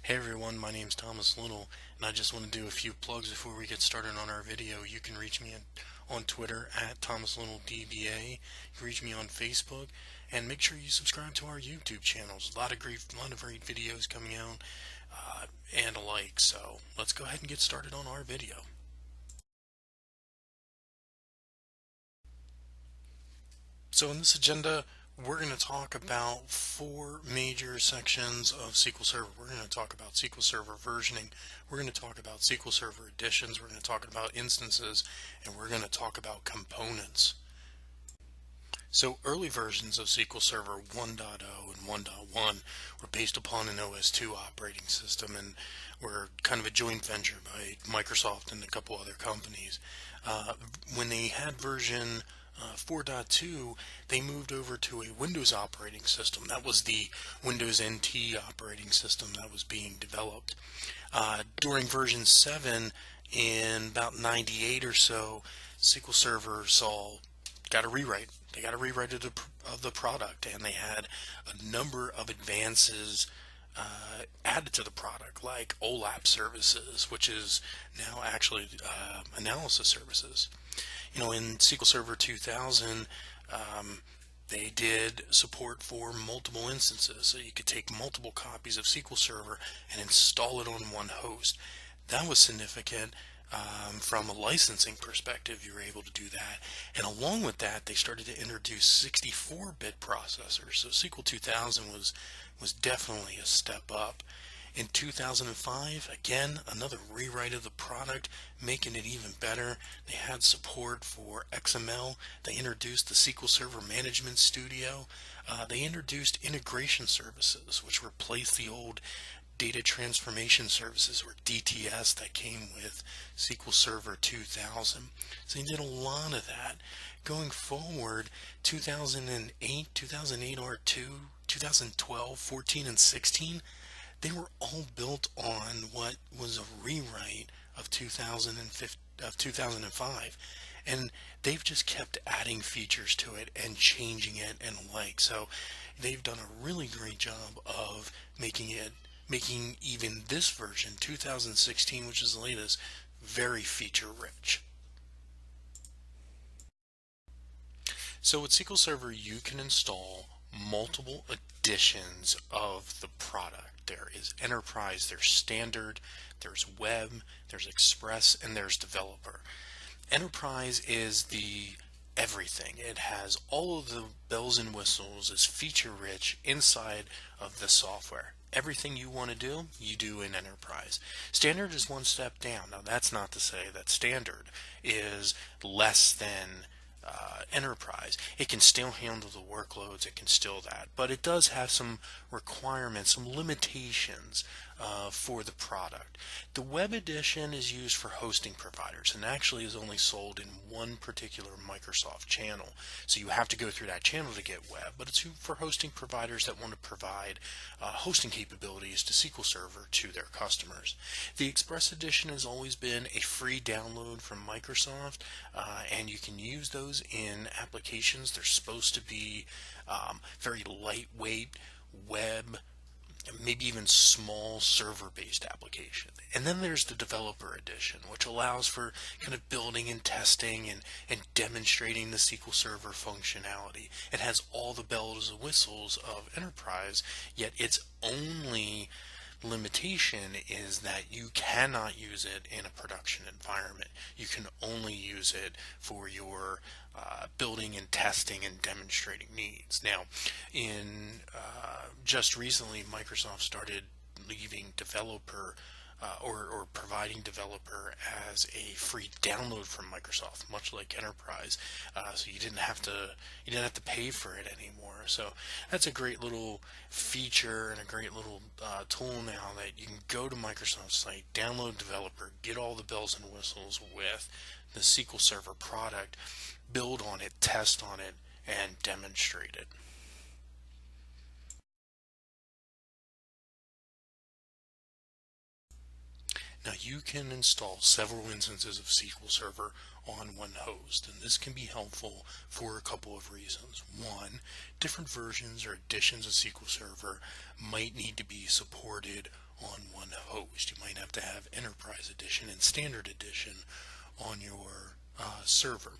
Hey everyone, my name's Thomas Little, and I just want to do a few plugs before we get started on our video. You can reach me on Twitter at ThomasLittleDBA. You can reach me on Facebook, and make sure you subscribe to our YouTube channels. A lot of great videos coming out, and alike. So let's go ahead and get started on our video. So in this agenda, we're going to talk about four major sections of SQL Server. We're going to talk about SQL Server versioning. We're going to talk about SQL Server additions. We're going to talk about instances, and we're going to talk about components. So early versions of SQL Server 1.0 and 1.1 were based upon an OS/2 operating system, and were kind of a joint venture by Microsoft and a couple other companies. When they had version 4.2, they moved over to a Windows operating system. That was the Windows NT operating system that was being developed. During version 7, in about 98 or so, SQL Server got a rewrite. They got a rewrite of the product, and they had a number of advances added to the product, like OLAP services, which is now actually analysis services. In SQL Server 2000, they did support for multiple instances, so you could take multiple copies of SQL Server and install it on one host. That was significant. From a licensing perspective, you were able to do that. And along with that, they started to introduce 64-bit processors. So SQL 2000 was definitely a step up. In 2005, again, another rewrite of the product, making it even better. They had support for XML. They introduced the SQL Server Management Studio. They introduced integration services, which replaced the old data transformation services, or DTS, that came with SQL Server 2000. So they did a lot of that. Going forward, 2008 R2, 2012, 14, and 16, they were all built on what was a rewrite of 2005, and they've just kept adding features to it and changing it and so they've done a really great job of making even this version 2016, which is the latest, very feature rich. So with SQL Server, you can install multiple editions of the product. There is Enterprise, there's Standard, there's Web, there's Express, and there's Developer. Enterprise is the everything. It has all of the bells and whistles, is feature rich inside of the software. Everything you want to do, you do in Enterprise. Standard is one step down. Now that's not to say that Standard is less than Enterprise. It can still handle the workloads, it can still that, but it does have some requirements, some limitations for the product. The Web Edition is used for hosting providers, and actually is only sold in one particular Microsoft channel, so you have to go through that channel to get Web, but it's for hosting providers that want to provide hosting capabilities to SQL Server to their customers. The Express Edition has always been a free download from Microsoft, and you can use those in applications. They're supposed to be very lightweight web, maybe even small server-based application. And then there's the Developer Edition, which allows for kind of building and testing and demonstrating the SQL Server functionality. It has all the bells and whistles of Enterprise, yet its only limitation is that you cannot use it in a production environment. You can only use it for your building and testing and demonstrating needs. Now, in just recently, Microsoft started leaving developer or providing developer as a free download from Microsoft, much like Enterprise. So you didn't have to pay for it anymore. So that's a great little feature and a great little tool now, that you can go to Microsoft's site, download developer, get all the bells and whistles with the SQL Server product, build on it, test on it, and demonstrate it. Now you can install several instances of SQL Server on one host. And this can be helpful for a couple of reasons. One, different versions or editions of SQL Server might need to be supported on one host. You might have to have Enterprise Edition and Standard Edition on your server.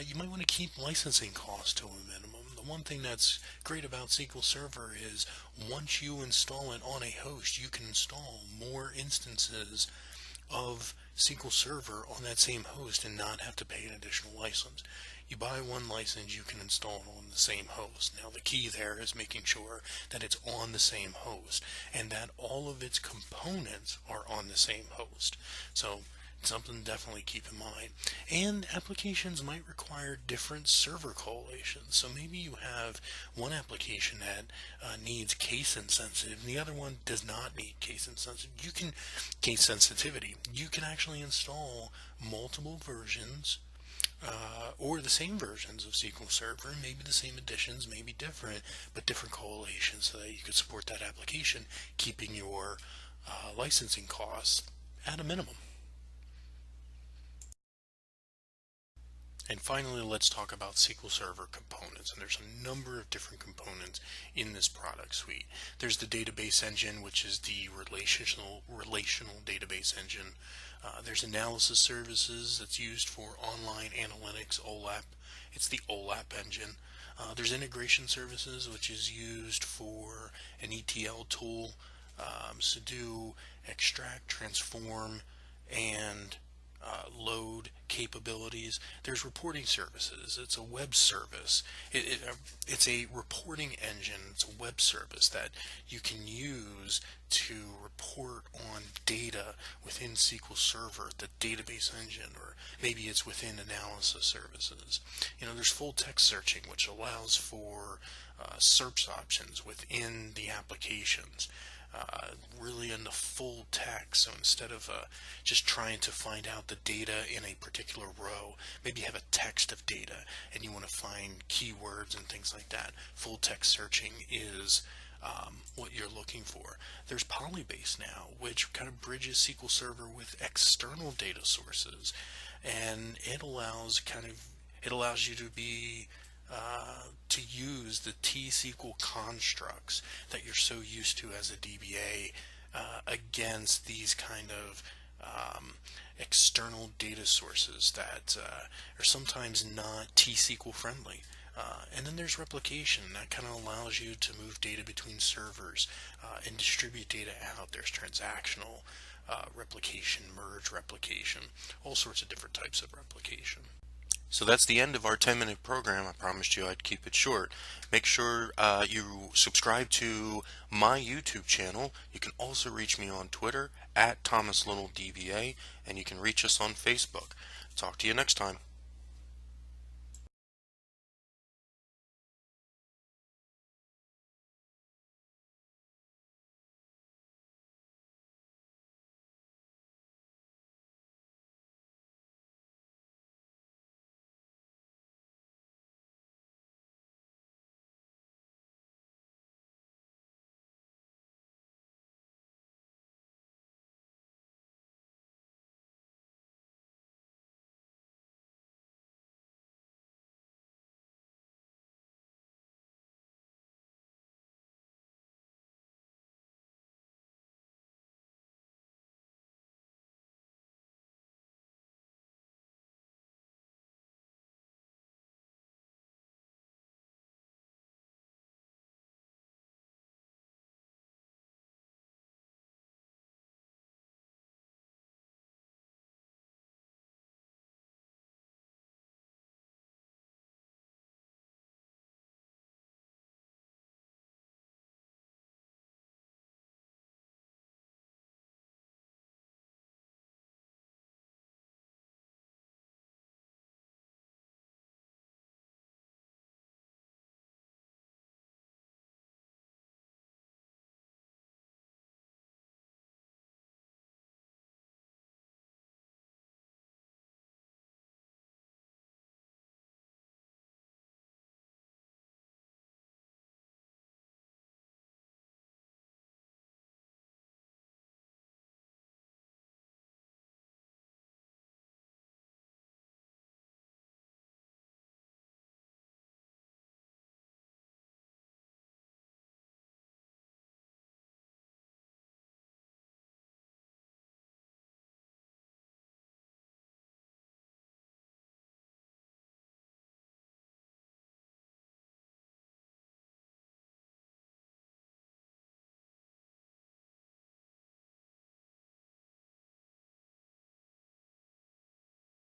You might want to keep licensing costs to a minimum. The one thing that's great about SQL Server is once you install it on a host, you can install more instances of SQL Server on that same host and not have to pay an additional license. You buy one license, you can install it on the same host. Now the key there is making sure that it's on the same host and that all of its components are on the same host. So something to definitely keep in mind. And applications might require different server correlations. So maybe you have one application that needs case insensitive and the other one does not need case sensitivity. You can actually install multiple versions or the same versions of SQL Server, maybe the same editions, maybe different, but different correlations so that you could support that application, keeping your licensing costs at a minimum. And finally, let's talk about SQL Server components. And there's a number of different components in this product suite. There's the database engine, which is the relational database engine. There's analysis services that's used for online analytics, OLAP. It's the OLAP engine. There's integration services, which is used for an ETL tool, to do extract, transform, and load capabilities. There's reporting services. It's a web service. It's a reporting engine. It's a web service that you can use to report on data within SQL Server, the database engine, or maybe it's within analysis services. There's full text searching, which allows for search options within the applications. Really in the full text. So instead of just trying to find out the data in a particular row, maybe you have a text of data and you want to find keywords and things like that. Full text searching is what you're looking for. There's Polybase now, which kind of bridges SQL Server with external data sources, and it allows you to be to use the T-SQL constructs that you're so used to as a DBA against these kind of external data sources that are sometimes not T-SQL friendly. And then there's replication that kind of allows you to move data between servers and distribute data out. There's transactional replication, merge replication, all sorts of different types of replication. So that's the end of our 10-minute program. I promised you I'd keep it short. Make sure you subscribe to my YouTube channel. You can also reach me on Twitter @ThomasLittleDBA, and you can reach us on Facebook. Talk to you next time.